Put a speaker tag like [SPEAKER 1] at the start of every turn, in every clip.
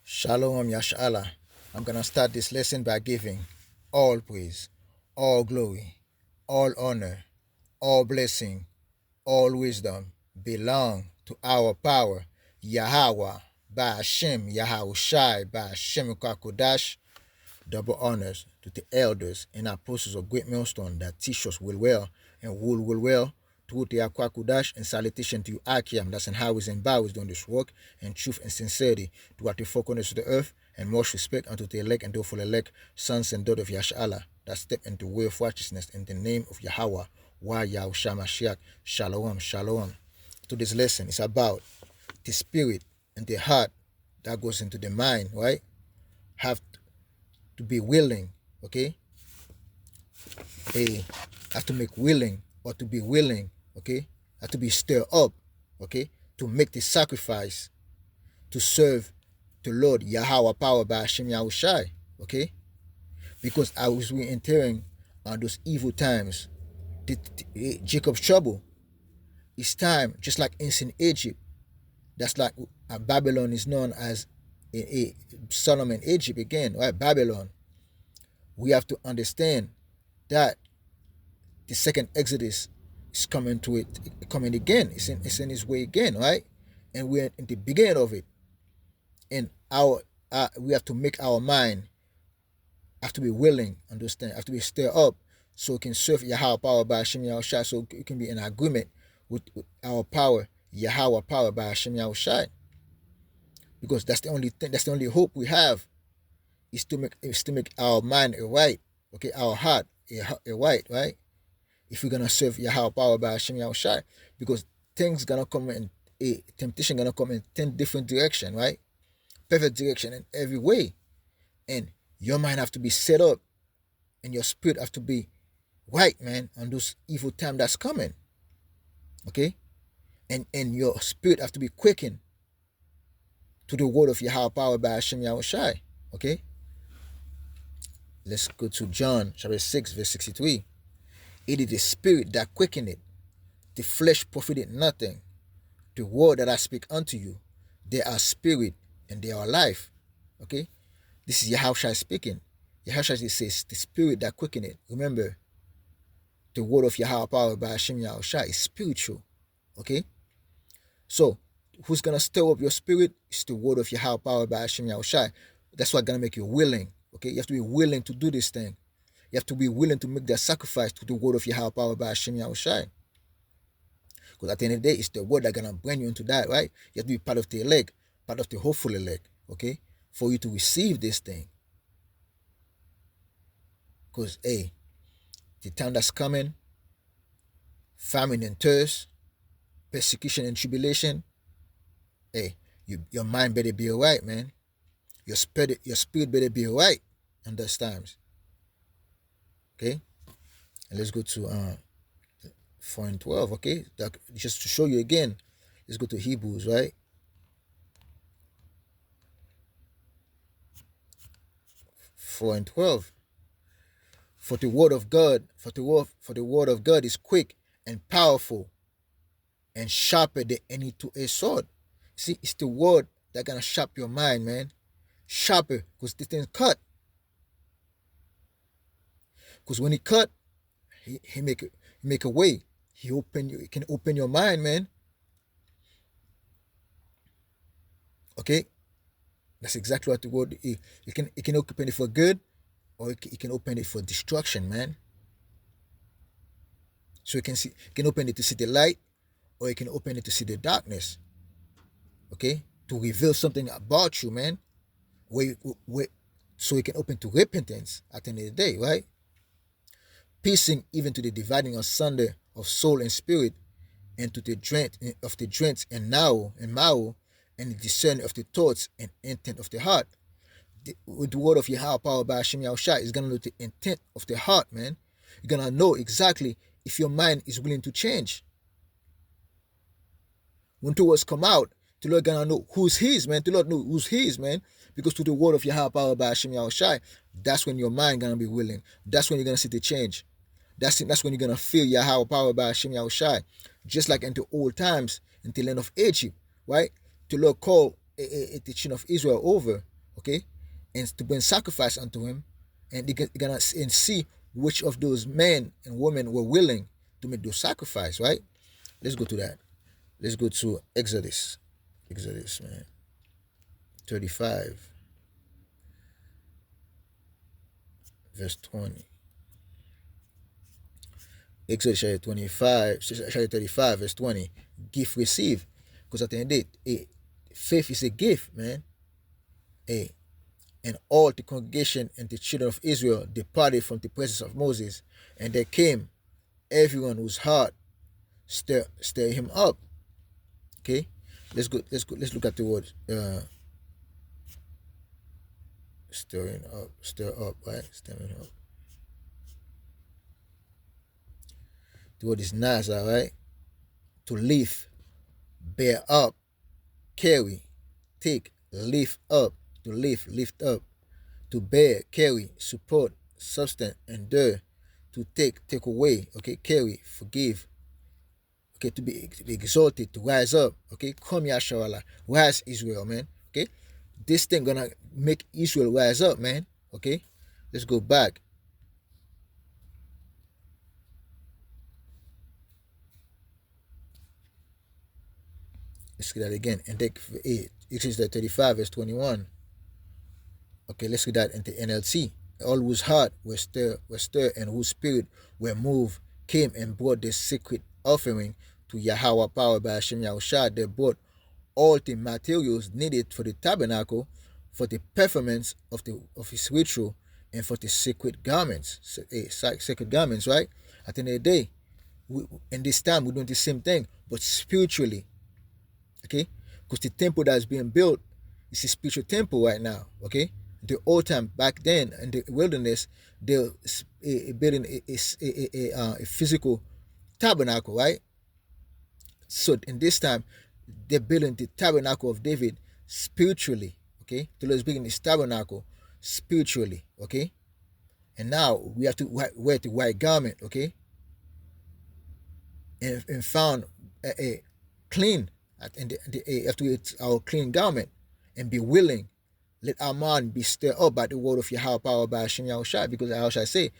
[SPEAKER 1] Shalom Yashala. I'm going to start this lesson by giving all praise, all glory, all honor, all blessing, all wisdom belong to our power, Yahawah, by Hashem, Yahawashi, by Hashem Kakodash. Double honors to the elders and apostles of Great Millstone that teach us well and rule well through the Akwakudash, and salutation to you, Akiam, that's in highways and byways doing this work, and truth and sincerity throughout the four corners of the earth, and much respect unto the elect and faithful elect, sons and daughters of Yashala, that step into the way of righteousness in the name of Yahawah, Yahawashi Mashiach, Shalom, Shalom. Today's lesson is about the spirit and the heart that goes into the mind, right? Have to be willing, okay? They have to make willing, or to be willing, okay? Have to be stirred up, okay? To make the sacrifice to serve the Lord Yahweh power by Hashem Yahushai, okay? Because as we're entering on those evil times, Jacob's trouble, it's time, just like ancient Egypt, that's like Babylon is known as Solomon, Egypt again, right? Babylon. We have to understand that the second Exodus is coming again. It's in its way again, right? And we're in the beginning of it. And we have to make our mind, have to be willing, understand, have to be stirred up, so it can serve Yahweh power by Hashem Yahushai, so it can be in agreement with our power, Yahweh power by Hashem Yahushai. Because that's the only thing, that's the only hope we have, is to make our mind right, okay, our heart right? If we're gonna serve Yahweh power by Hashem Yahushai, because things gonna come in, temptation gonna come in 10 different directions, right? Perfect direction in every way, and your mind have to be set up, and your spirit have to be right, man, on those evil time that's coming, okay? And your spirit have to be quickened to the word of Yahweh power by Hashem Yahushai, okay? Let's go to John chapter 6, verse 63. It is the spirit that quickeneth, the flesh profited nothing. The word that I speak unto you, they are spirit and they are life. Okay? This is Yahushua speaking. Yahushua says, the spirit that quickeneth. Remember, the word of Yahweh power by Hashem Yahushua is spiritual. Okay? So, who's going to stir up your spirit? It's the word of Yahweh power by Hashem Yahushua. That's what's going to make you willing. Okay? You have to be willing to do this thing. You have to be willing to make that sacrifice to the word of Yahweh power by Hashem Yahushai. Because at the end of the day, it's the word that's going to bring you into that, right? You have to be part of the elect, part of the hopeful elect, okay? For you to receive this thing. Because, hey, the time that's coming, famine and thirst, persecution and tribulation, hey, your mind better be all right, man. Your spirit better be all right in those times. Okay, and let's go to 4 and 12. Okay, just to show you again, let's go to Hebrews, right? 4 and 12. For the word of God, for the word of God is quick and powerful, and sharper than any two-edged sword. See, it's the word that gonna sharp your mind, man. Sharper, because this thing cut. Because when he cut, he make a way. He can open your mind, man. Okay? That's exactly what the word is. It can open it for good, or it can open it for destruction, man. So it can open it to see the light, or it can open it to see the darkness. Okay? To reveal something about you, man. So it can open to repentance at the end of the day, right? Piercing even to the dividing asunder of soul and spirit, and to the joints and marrow, and the discerning of the thoughts and intent of the heart. With the word of Yahweh power by Hashem Yahushua is gonna know the intent of the heart, man. You're gonna know exactly if your mind is willing to change. When two words come out, the Lord gonna know who's his, man. The Lord know who's his, man. Because to the word of Yahweh power by Hashem Yahushua, that's when your mind gonna be willing. That's when you're gonna see the change. That's when you're gonna feel Yahweh power by Hashem Yahushua. Just like in the old times, in the land of Egypt, right? The Lord called the children of Israel over okay, and to bring sacrifice unto him, and they're gonna and see which of those men and women were willing to make those sacrifice, right? Let's go to that. Let's go to Exodus. Exodus, man. 35, verse 20. Exodus chapter 25, chapter 35, verse 20. Gift received. Because at the end of the day, faith is a gift, man. A and all the congregation and the children of Israel departed from the presence of Moses, and there came everyone whose heart stir him up. Okay, let's go. Let's look at the word stirring up, stir up, right? Stirring up. The word is nasa, right? To lift, bear up, carry, take, lift up, to lift up, to bear, carry, support, substance, endure, to take away, okay, carry, forgive, okay, to be exalted, to rise up, okay, come Yahshua, rise Israel, man, okay, this thing gonna make Israel rise up, man, okay, let's go back. Let's get that again, and take 8, it is the 35 verse 21. Okay, let's read that in the NLT. All whose heart were stirred, and whose spirit were moved, came and brought the sacred offering to YAHAWAH power by Hashem Yahushua. They brought all the materials needed for the tabernacle, for the performance of his ritual, and for the sacred garments. Sacred garments, right? At the end of the day, in this time, we're doing the same thing, but spiritually. Okay? Because the temple that is being built is a spiritual temple right now. Okay? The old time back then in the wilderness, they're building a physical tabernacle, right? So in this time, they're building the tabernacle of David spiritually. Okay, the Lord is building his tabernacle spiritually. Okay, and now we have to wear the white garment. Okay, and found a clean, and have to wear our clean garment and be willing. Let our mind be stirred up by the word of Yahweh power by Hashem Yahushua, because Yahushua say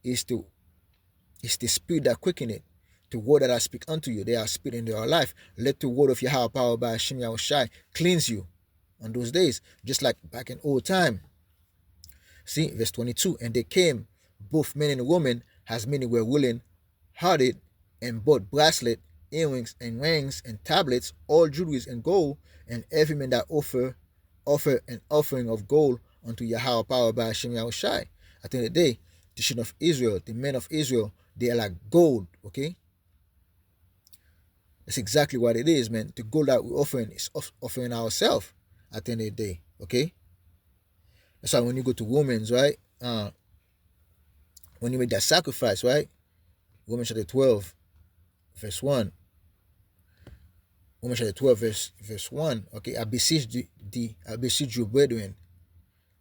[SPEAKER 1] it's the spirit that quicken it. The word that I speak unto you, they are spirit and they are life. Let the word of Yahweh power by Hashem Yahushua cleanse you on those days, just like back in old time. See, verse 22, and they came, both men and women, as many were willing, hearted, and bought bracelet, earrings, and rings, and tablets, all jewelries and gold, and every man that offer an offering of gold unto Yahweh power by Hashem Yahushua. At the end of the day, the children of Israel, the men of Israel, they are like gold, okay? That's exactly what it is, man. The gold that we're offering is offering ourselves at the end of the day, okay? That's why when you go to Romans, right? When you make that sacrifice, right? Romans chapter 12, verse 1. Romans chapter 12, verse 1. Okay, I beseech you, brethren.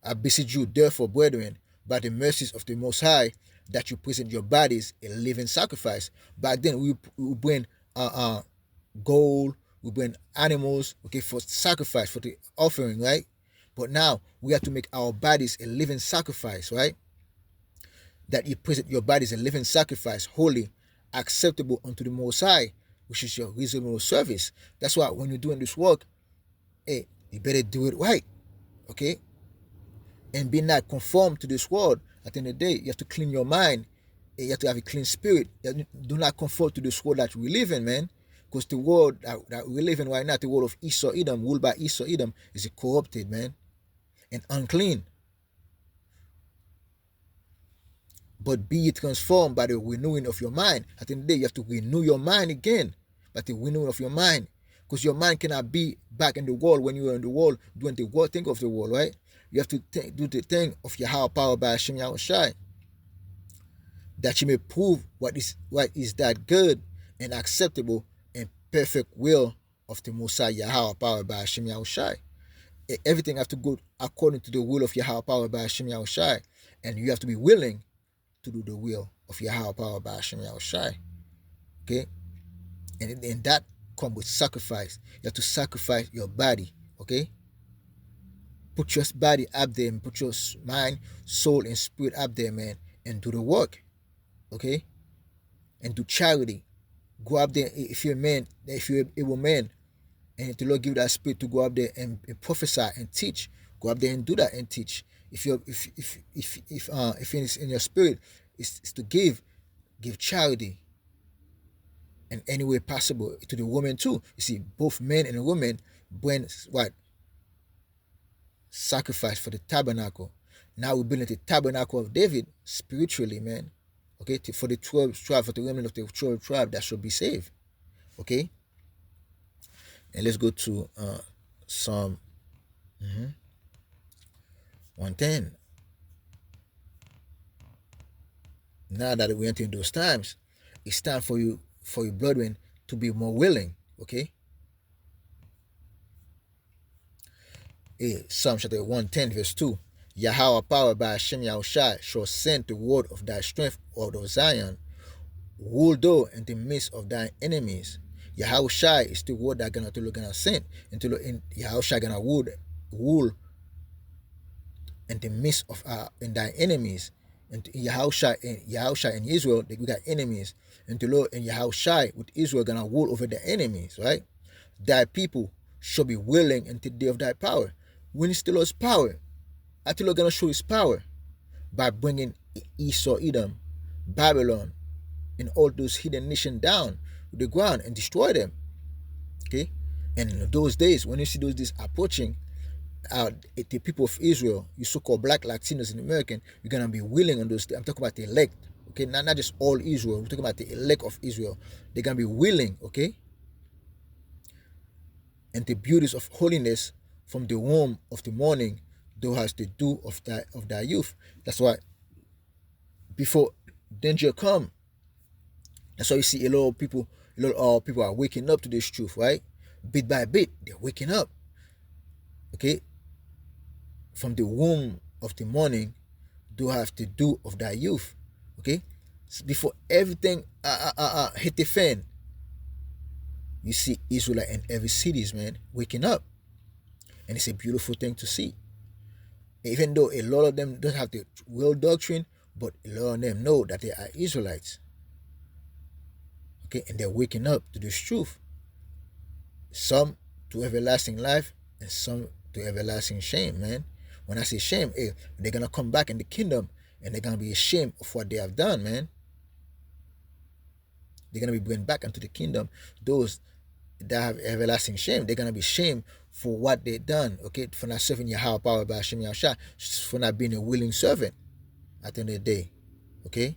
[SPEAKER 1] I beseech you, therefore, brethren, by the mercies of the Most High, that you present your bodies a living sacrifice. Back then, we bring gold, we bring animals, okay, for sacrifice, for the offering, right? But now we have to make our bodies a living sacrifice, right? That you present your bodies a living sacrifice, holy, acceptable unto the Most High, which is your reasonable service. That's why when you're doing this work, hey, you better do it right, okay? And be not conformed to this world. At the end of the day, you have to clean your mind. You have to have a clean spirit. Do not conform to this world that we live in, man. Because the world that we live in right now, the world of Esau Edom, ruled by Esau Edom, is corrupted, man, and unclean. But be transformed by the renewing of your mind. At the end of the day, you have to renew your mind again by the renewing of your mind. Because your mind cannot be back in the world when you are in the world doing the world thing of the world, right? You have to do the thing of Yahweh power by Hashem Yahushua, that you may prove what is that good and acceptable and perfect will of the Most High Yahweh power by Hashem Yahushua. Everything have to go according to the will of Yahweh power by Hashem Yahushua, and you have to be willing to do the will of Yahweh power by Hashem Yahushua. Okay, and that comes with sacrifice. You have to sacrifice your body. Okay, Put your body up there and put your mind, soul, and spirit up there, man, and do the work, okay? And do charity. Go up there if you're a man, if you're an able man, and if the Lord give you that spirit to go up there and prophesy and teach, go up there and do that and teach. If you're if it's in your spirit, it's to give charity in any way possible to the woman too. You see, both men and women bring what? Sacrifice for the tabernacle. Now we're building the tabernacle of David spiritually, man. Okay, for the 12 tribe, for the women of the 12 tribe that should be saved. Okay, and let's go to Psalm 110. Now that we're entering those times, it's time for you, for your brethren, to be more willing. Okay. Psalm chapter 110, verse 2. YAHAWAH power by Hashem Yahawashi shall send the word of thy strength out of Zion. Rule thou in the midst of thy enemies. Yahawashi is the word that gonna send until Yahawashi gonna rule in the midst of in thy enemies. And Yahawashi in Israel, we got enemies. And the Lord and Yahawashi with Israel gonna rule over the enemies, right? Thy people shall be willing until the day of thy power. When is the Lord's power? I tell you, gonna show his power by bringing Esau, Edom, Babylon, and all those hidden nations down to the ground and destroy them. Okay, and in those days, when you see those days approaching, the people of Israel, you so-called black Latinos and American, you're gonna be willing on those. I'm talking about the elect. Okay, not just all Israel. We're talking about the elect of Israel. They're gonna be willing. Okay, and the beauties of holiness from the womb of the morning, thou hast the dew of thy youth. That's why before danger come, that's why you see a lot of people are waking up to this truth, right? Bit by bit, they're waking up. Okay, from the womb of the morning, thou hast the dew of thy youth. Okay, so before everything hit the fan, you see Israelite in every cities, man, waking up. And it's a beautiful thing to see. Even though a lot of them don't have the real doctrine, but a lot of them know that they are Israelites. Okay, and they're waking up to this truth. Some to everlasting life, and some to everlasting shame, man. When I say shame, they're gonna come back in the kingdom, and they're gonna be ashamed of what they have done, man. They're gonna be brought back into the kingdom. Those that have everlasting shame, they're gonna be shamed for what they done, okay, for not serving Yahawah power by Hashem Yahawashi, for not being a willing servant at the end of the day. Okay,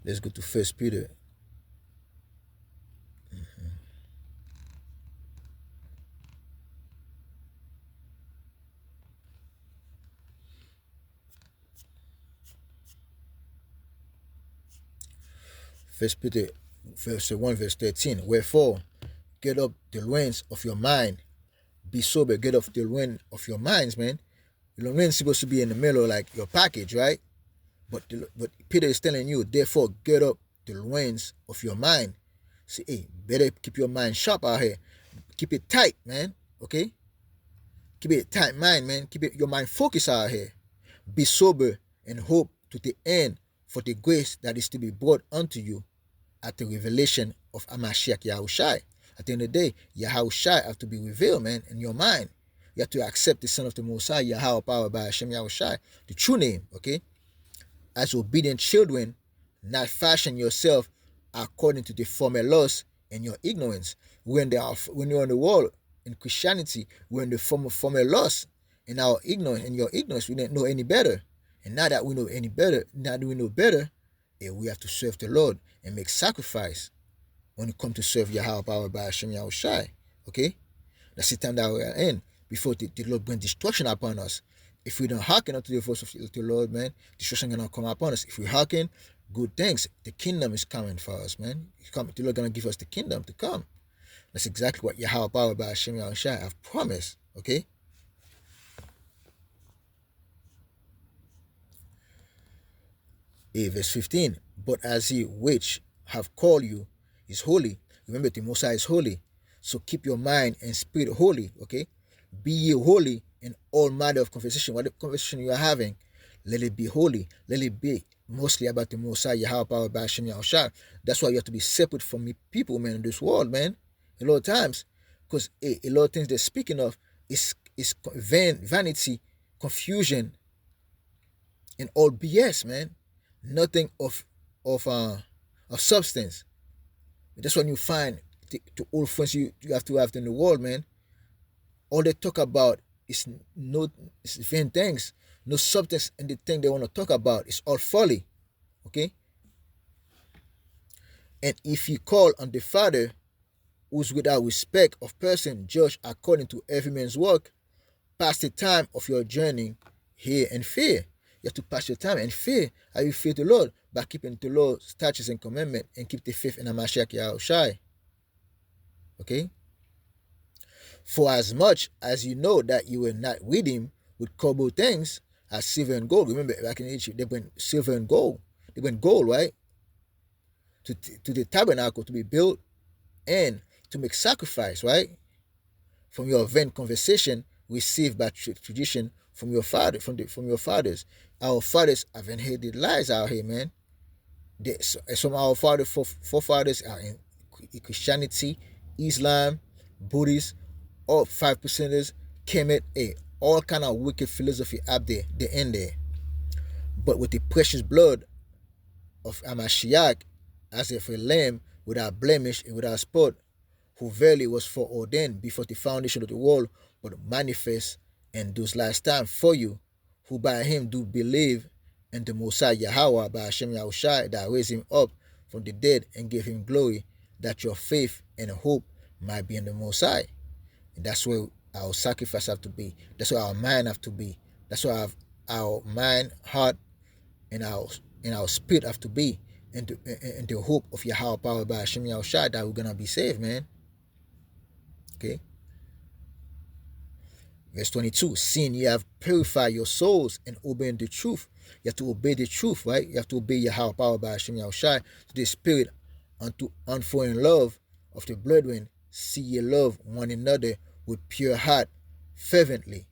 [SPEAKER 1] let's go to 1 Peter. First Peter verse 1, verse 13. Wherefore, get up the loins of your mind. Be sober. Get up the loins of your minds, man. The loins supposed to be in the middle, like your package, right? But Peter is telling you, therefore, get up the loins of your mind. See, hey, better keep your mind sharp out here. Keep it tight, man. Okay? Keep it tight mind, man. Keep your mind focused out here. Be sober and hope to the end for the grace that is to be brought unto you at the revelation of Amashiach Yahawashi. At the end of the day, Yahawashi have to be revealed, man, in your mind. You have to accept the Son of the Most High, YAHAWAH power by Hashem Yahawashi, the true name, okay? As obedient children, not fashion yourself according to the former lusts and your ignorance. When you're in the world, in Christianity, we're in the former lusts and our ignorance. In your ignorance, we didn't know any better. And now that we know better, we have to serve the Lord and make sacrifice when it comes to serve Yahawah power by Hashem Yahawashi. Okay? That's the time that we are in before the Lord brings destruction upon us. If we don't hearken unto the voice of the Lord, man, destruction is going to come upon us. If we hearken, good things. The kingdom is coming for us, man. The Lord going to give us the kingdom to come. That's exactly what Yahawah power by Hashem Yahawashi have promised. Okay? Verse 15. But as he which have called you is holy. Remember, the Most High is holy. So keep your mind and spirit holy. Okay? Be ye holy in all matter of conversation. What conversation you are having, let it be holy. Let it be mostly about the Mosai, Yahweh power by Hashem Yahushua. That's why you have to be separate from people, man, in this world, man. A lot of times, because a lot of things they're speaking of is vanity, confusion, and all BS, man. Nothing of substance. That's when you find the old friends you have to have in the world, man. All they talk about is it's vain things, no substance in the thing they want to talk about. It's all folly. Okay? And if you call on the Father, who's without respect of person, judge according to every man's work, pass the time of your journey here in fear. You have to pass your time in fear. How you fear the Lord? By keeping the Lord's statutes and commandments and keep the faith in Hamashiach Yahushai. Okay? For as much as you know that you were not with him with corporeal things as silver and gold. Remember, back in Egypt, they went silver and gold. They went gold, right? To the tabernacle to be built and to make sacrifice, right? From your vain conversation received by tradition from your father, from your fathers. Our fathers have inherited lies out here, man. Some of our forefathers are in Christianity, Islam, Buddhist, all 5%ers, Kemet, all kind of wicked philosophy up there. They're in there. But with the precious blood of Hamashiach, as if a lamb without blemish and without spot, who verily was foreordained before the foundation of the world, but manifest in those last times for you, who by him do believe in the Messiah Yahawah by Hashem Yahushai, that raised him up from the dead and gave him glory, that your faith and hope might be in the Messiah. And that's where our sacrifice have to be. That's where our mind have to be. That's where our mind, heart, and our spirit have to be. And the hope of Yahweh power by Hashem Yahushai that we're gonna be saved, man. Okay. Verse 22, seeing you have purified your souls and obeying the truth. You have to obey the truth, right? You have to obey Yahweh power by Hashem Yahushai to the spirit unto unfolding love of the brethren. See ye love one another with pure heart, fervently.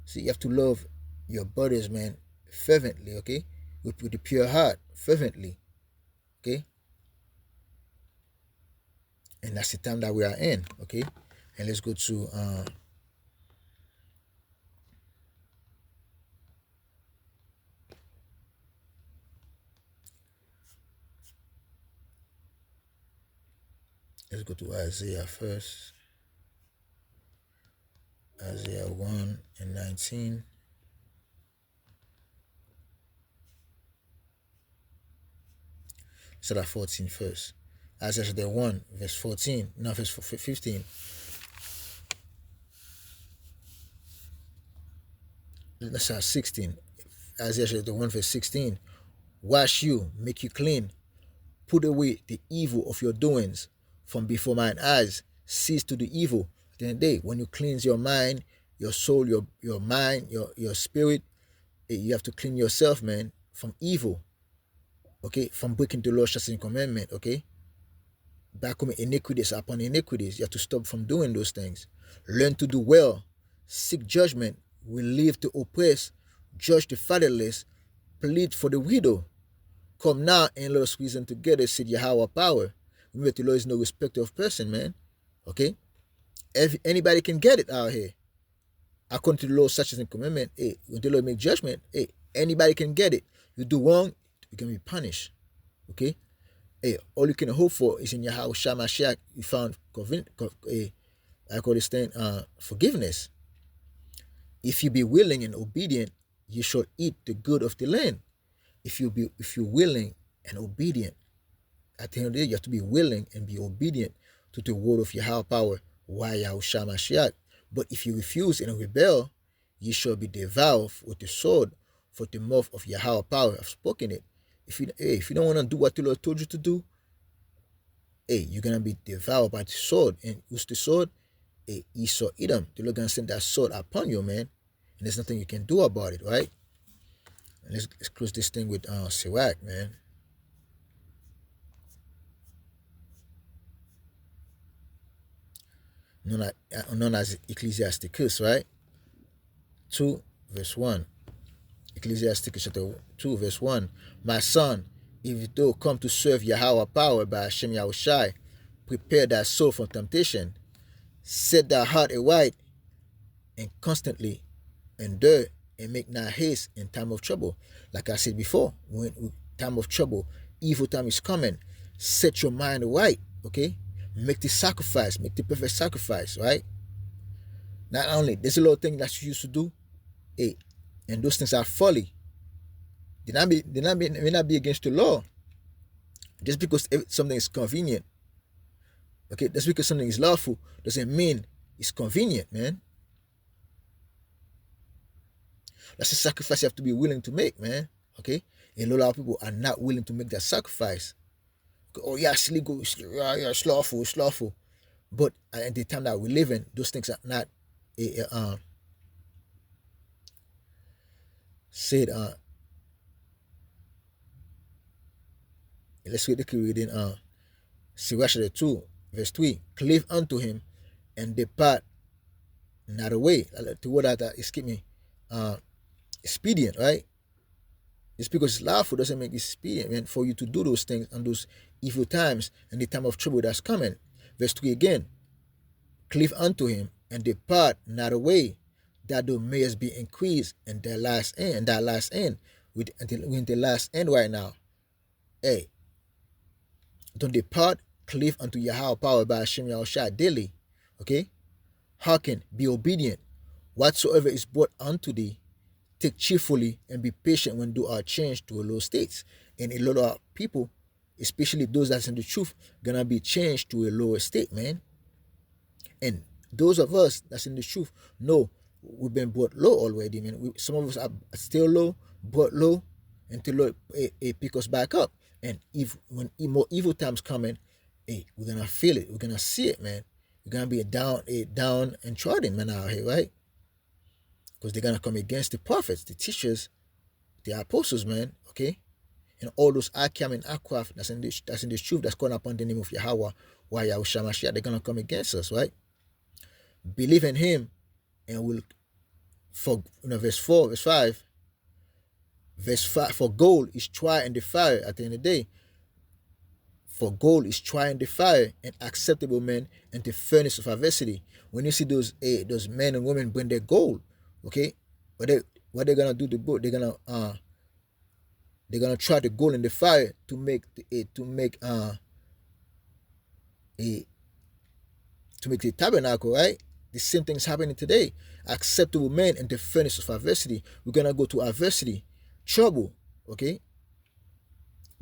[SPEAKER 1] See, you have to love your brothers, man, fervently, okay? With the pure heart, fervently, okay? And that's the time that we are in, okay? And let's go to let's go to Isaiah first. Isaiah 1 and 19. Start at 14 first. Isaiah 1, verse 14. No, verse 15. Let's start 16. Isaiah 1, verse 16. Wash you, make you clean. Put away the evil of your doings from before mine eyes. Cease to do evil. At the end of the day, when you cleanse your mind, your soul, your mind, your spirit, you have to clean yourself, man, from evil. Okay, from breaking the Lord's statutes and commandment. Okay, back coming iniquities upon iniquities. You have to stop from doing those things. Learn to do well. Seek judgment. Relieve the oppressed. Judge the fatherless. Plead for the widow. Come now and let us reason together, said Yahweh power. Remember, the Lord is no respecter of person, man. Okay, anybody can get it out here. According to the Lord's statutes and commandment, when the Lord make judgment, anybody can get it. You do wrong, you can be punished. Okay? All you can hope for is in Yahweh Shamashiach, you found forgiveness. If you be willing and obedient, you shall eat the good of the land. If you're willing and obedient, at the end of the day, you have to be willing and be obedient to the word of Yahweh power, Yahweh Shamashiach. But if you refuse and rebel, ye shall be devoured with the sword, for the mouth of Yahweh power have spoken it. If you don't want to do what the Lord told you to do, you're gonna be devoured by the sword. And who's the sword? Esau Edom. The Lord gonna send that sword upon you, man. And there's nothing you can do about it, right? And let's close this thing with Sirach, man. known as Ecclesiasticus, right? 2 verse 1. Ecclesiasticus chapter 2 verse 1. My son, if thou come to serve Yahweh power by Hashem Yahushai, prepare thy soul from temptation, set thy heart aright, and constantly endure, and make not haste in time of trouble. Like I said before, when time of trouble, evil time is coming, set your mind right, okay? Make the sacrifice, make the perfect sacrifice, right? Not only, there's a lot of things that you used to do, hey, and those things are folly. May not be against the law. Just because something is convenient, okay? Just because something is lawful doesn't mean it's convenient, man. That's a sacrifice you have to be willing to make, man. Okay? And a lot of people are not willing to make that sacrifice. Oh, yeah, it's legal, yeah, it's lawful. But at the time that we live in, those things are not said. Let's read in Sirach 2, verse 3. Cleave unto him and depart not away. The word that escape me. Expedient, right? Just because it's lawful doesn't make it expedient, man, for you to do those things on those evil times and the time of trouble that's coming. Verse 3 again. Cleave unto him and depart not away, that thou mayest be increased in thy last end. We're in the last end right now. Hey, don't depart, cleave unto Yahweh power by Hashem Yahushua daily. Okay? Hearken, be obedient. Whatsoever is brought unto thee, take cheerfully and be patient when thou art changed to a low state. And a lot of people, especially those that's in the truth, gonna be changed to a lower state, man. And those of us that's in the truth know we've been brought low already, man. Some of us are still low, brought low, until Lord pick us back up. And when more evil times coming, hey, we're gonna feel it. We're gonna see it, man. We're gonna be down and trodden, man, out here, right? Because they're gonna come against the prophets, the teachers, the apostles, man. Okay, and all those Akim and Akraf that's in the truth, that's calling upon the name of Yahweh, Yahushua Mashiach, they're gonna come against us, right? Believe in him, and will verse 4, verse 5. Verse 5, for gold is tried in the fire at the end of the day. For gold is tried in the fire, and acceptable men in the furnace of adversity. When you see those men and women bring their gold, okay, what they're gonna do? They're gonna try the gold in the fire to make the tabernacle, right? The same thing's happening today. Acceptable men in the furnace of adversity. We're gonna go to adversity, trouble, okay?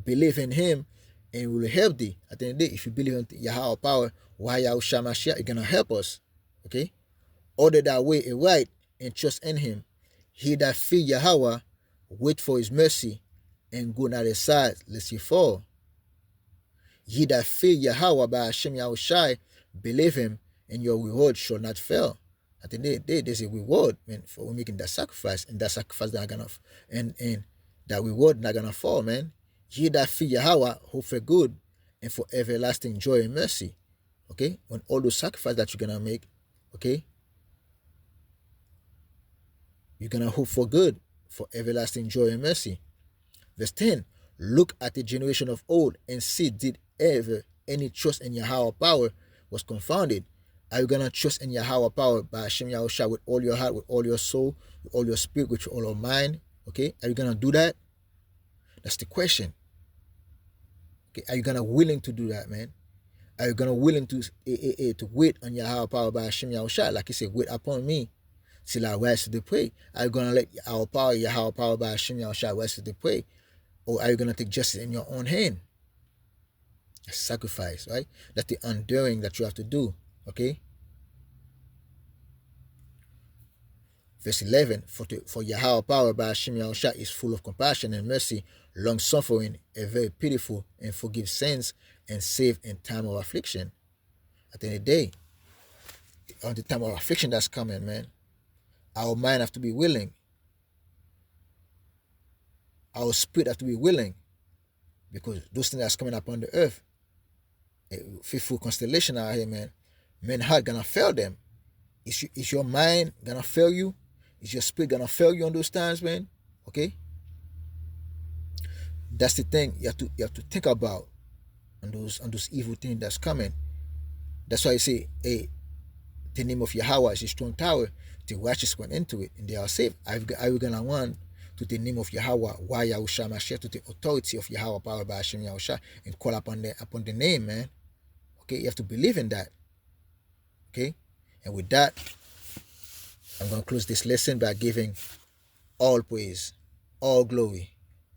[SPEAKER 1] Believe in him and he will help thee. At the end of the day, if you believe in Yahweh power, Yahushua Mashiach, it's gonna help us, okay? Order that way aright and trust in him. He that fear Yahweh, wait for his mercy, and go not aside lest he fall. Ye that fear Yahweh by Hashem Yahushai, believe him, and your reward shall not fail. At the end of the day, there's a reward, man, for making that sacrifice, and that sacrifice not gonna, and that reward not gonna fall, man. Ye that fear Yahweh, hope for good, and for everlasting joy and mercy. Okay, when all those sacrifices that you're gonna make, okay, you're gonna hope for good, for everlasting joy and mercy. Verse 10. Look at the generation of old and see, did ever any trust in Yahweh power was confounded? Are you gonna trust in Yahweh power by Hashem Yahushua with all your heart, with all your soul, with all your spirit, with all your mind? Okay, are you gonna do that? That's the question. Okay, are you gonna willing to do that, man? Are you gonna willing to wait on Yahweh power by Hashem Yahushua? Like he said, wait upon me till I rise to the prey. Are you gonna let Yahweh power by Hashem Yahushua rise to the prey? Or are you gonna take justice in your own hand? A sacrifice, right? That's the undoing that you have to do. Okay. Verse 11. For Yahweh power by Hashem Yahushua is full of compassion and mercy, long suffering, and very pitiful, and forgive sins and save in time of affliction. At the end of the day, on the time of affliction that's coming, man, our mind have to be willing. Our spirit have to be willing, because those things that's coming up on the earth, a faithful constellation out here, man, men's heart gonna fail them. Is your mind gonna fail you? Is your spirit gonna fail you on those times, man? Okay? That's the thing you have to think about on those evil things that's coming. That's why I say, hey, the name of Yahweh is a strong tower. The righteous went into it and they are saved. Are we gonna want to the name of Yahweh, why Yahusha Mashiach, to the authority of Yahweh, power by Hashem Yahusha, and call upon the name, man? Okay, you have to believe in that. Okay, and with that, I'm gonna close this lesson by giving all praise, all glory,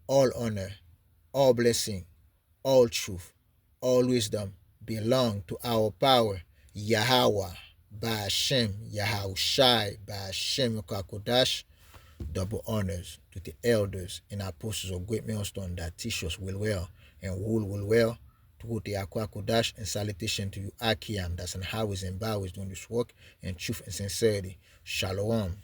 [SPEAKER 1] all honor, all blessing, all truth, all wisdom belong to our power, Yahweh, by Hashem, Yahawashi, by Hashem Kodash. Double honors to the elders and apostles of Great Millstone that teach us well and rule well to the Aqua Kodash, and salutation to you, Akiam, that's an highways and byways doing this work in truth and sincerity. Shalom.